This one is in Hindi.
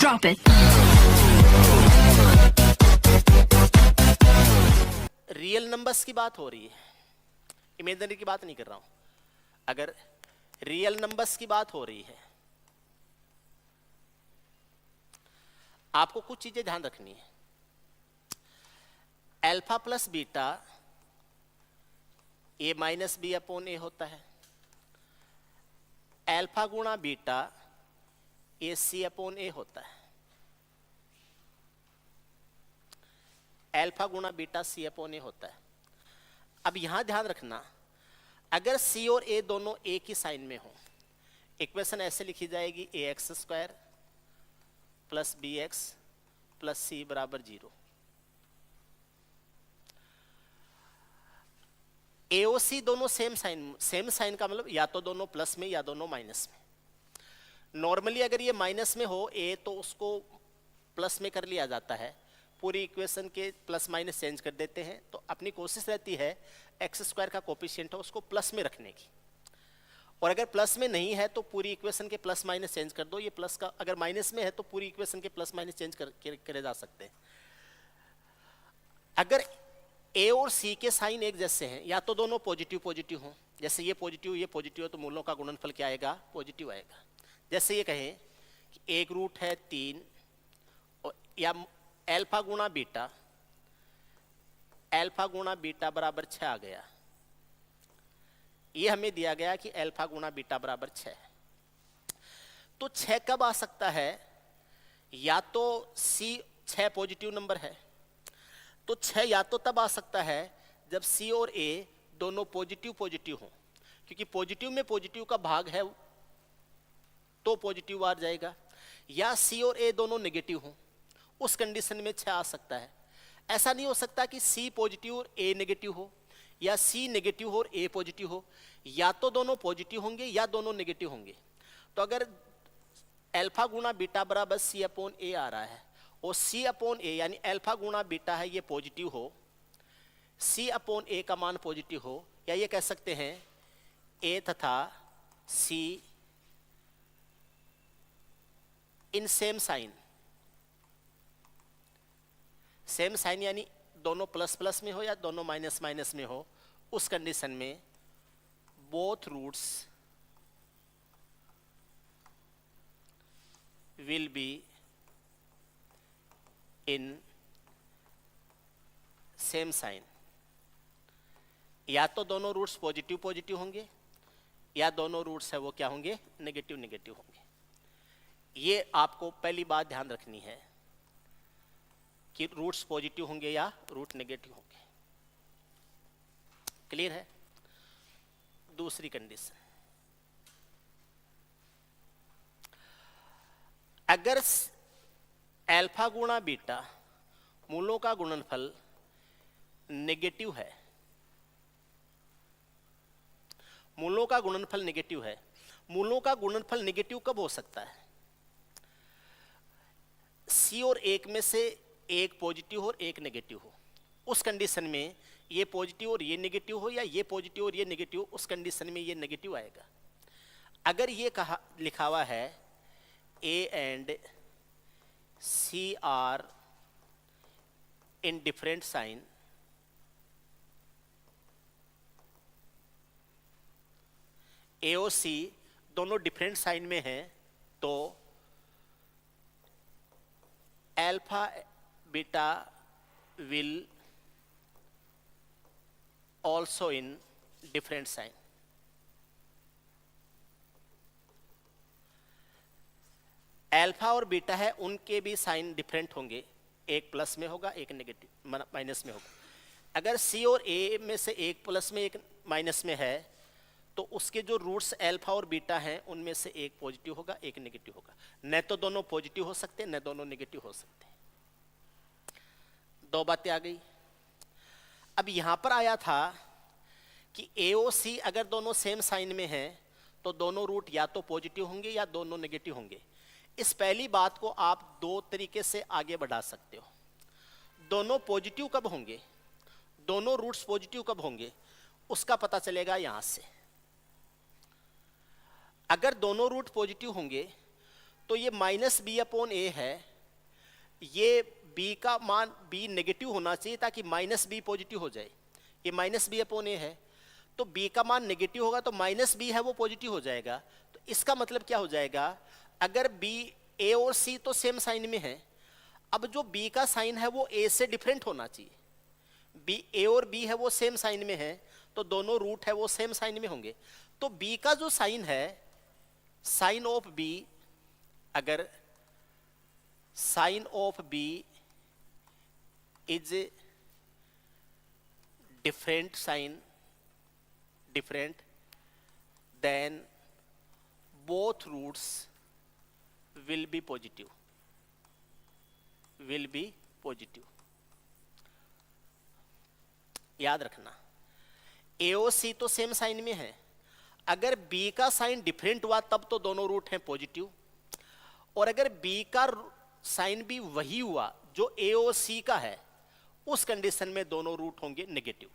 Drop it. रियल नंबर्स की बात हो रही है, इमेजिनरी की बात नहीं कर रहा हूं। अगर रियल नंबर्स की बात हो रही है, आपको कुछ चीजें ध्यान रखनी है। Alpha plus beta a minus b upon a होता है। अल्फा गुणा beta A C upon a होता है। अल्फा गुणा बीटा सी अपॉन ए होता है। अब यहां ध्यान रखना, अगर सी और ए दोनों ए की साइन में हो, इक्वेशन ऐसे लिखी जाएगी a x square plus b x plus c बराबर 0। ए और सी दोनों सेम साइन का मतलब या तो दोनों प्लस में या दोनों माइनस में। नॉर्मली अगर ये माइनस में हो ए तो उसको प्लस में कर लिया जाता है, पूरी इक्वेशन के प्लस माइनस चेंज कर देते हैं। तो अपनी कोशिश रहती है एक्स स्क्वायर का कोफिशिएंट हो उसको प्लस में रखने की, और अगर प्लस में नहीं है तो पूरी इक्वेशन के प्लस माइनस चेंज कर दो। ये प्लस का अगर माइनस में है तो पूरी इक्वेशन के प्लस माइनस चेंज करे जा सकते हैं। अगर ए और सी के साइन एक जैसे हैं, या तो दोनों पॉजिटिव पॉजिटिव हों, जैसे ये पॉजिटिव है तो मूलों का गुणनफल क्या आएगा, पॉजिटिव आएगा। जैसे ये कहें कि एक रूट है 3 और या अल्फा गुणा बीटा बराबर 6 आ गया। ये हमें दिया गया कि अल्फा गुणा बीटा बराबर 6। तो 6 कब आ सकता है, या तो सी 6 पॉजिटिव नंबर है, तो 6 या तो तब आ सकता है जब सी और ए दोनों पॉजिटिव हो, क्योंकि पॉजिटिव में पॉजिटिव का भाग है तो पॉजिटिव आ जाएगा। या सी और ए दोनों नेगेटिव हो, उस कंडीशन में 6 आ सकता है। ऐसा नहीं हो सकता कि सी पॉजिटिव और ए नेगेटिव हो, या सी नेगेटिव हो और ए पॉजिटिव हो। या तो दोनों पॉजिटिव होंगे या दोनों नेगेटिव होंगे। तो अगर अल्फा गुणा बीटा बराबर सी अपॉन ए आ रहा है और सी अपॉन ए यानी अल्फा गुणा बीटा है ये पॉजिटिव हो, सी अपॉन ए का मान पॉजिटिव हो, या ये कह सकते हैं ए तथा सी इन सेम साइन यानी दोनों प्लस प्लस में हो या दोनों माइनस माइनस में हो, उस कंडीशन में both roots will be in same sign. या तो दोनों रूट्स पॉजिटिव होंगे या दोनों रूट्स है वो क्या होंगे, नेगेटिव होंगे। ये आपको पहली बात ध्यान रखनी है कि रूट्स पॉजिटिव होंगे या रूट नेगेटिव होंगे। क्लियर है। दूसरी कंडीशन, अगर अल्फा गुणा बीटा मूलों का गुणनफल नेगेटिव है, मूलों का गुणनफल नेगेटिव है। मूलों का गुणनफल नेगेटिव कब हो सकता है, सी और एक में से एक पॉजिटिव हो और एक नेगेटिव हो। उस कंडीशन में ये पॉजिटिव और ये नेगेटिव हो, या ये पॉजिटिव और ये नेगेटिव, उस कंडीशन में ये नेगेटिव आएगा। अगर ये कहा लिखा हुआ है a and c are in different sign, a और सी दोनों डिफरेंट साइन में हैं, तो alpha beta will also in different sign। Alpha और बीटा है उनके भी साइन डिफरेंट होंगे, एक प्लस में होगा एक नेगेटिव माइनस में होगा। अगर सी और ए में से एक प्लस में एक माइनस में है तो उसके जो रूट्स अल्फा और बीटा हैं उनमें से एक पॉजिटिव होगा एक नेगेटिव होगा। न तो दोनों पॉजिटिव हो सकते न दोनों नेगेटिव हो सकते। दो बातें आ गई। अब यहां पर आया था कि ए और सी अगर दोनों सेम साइन में हैं तो दोनों रूट या तो पॉजिटिव होंगे या दोनों नेगेटिव होंगे। इस पहली बात को आप दो तरीके से आगे बढ़ा सकते हो। दोनों पॉजिटिव कब होंगे, दोनों रूट्स पॉजिटिव कब होंगे, उसका पता चलेगा यहां से। अगर दोनों रूट पॉजिटिव होंगे तो ये माइनस बी अपॉन ए है, ये b का मान b नेगेटिव होना चाहिए ताकि माइनस बी पॉजिटिव हो जाए। ये माइनस बी अपॉन ए है, तो b का मान नेगेटिव होगा तो माइनस बी है वो पॉजिटिव हो जाएगा। तो इसका मतलब क्या हो जाएगा, अगर b a और c तो सेम साइन में है, अब जो b का साइन है वो a से डिफरेंट होना चाहिए। b a और b है वो सेम साइन में है, तो दोनों रूट है वो सेम साइन में होंगे। तो b का जो साइन है, साइन ऑफ b, अगर sign of b is different sign, different, then both roots will be positive, will be positive। याद रखना a और c तो सेम साइन में है, अगर b का साइन डिफरेंट हुआ तब तो दोनों रूट हैं पॉजिटिव, और अगर b का साइन भी वही हुआ जो a और c का है, उस कंडीशन में दोनों रूट होंगे नेगेटिव।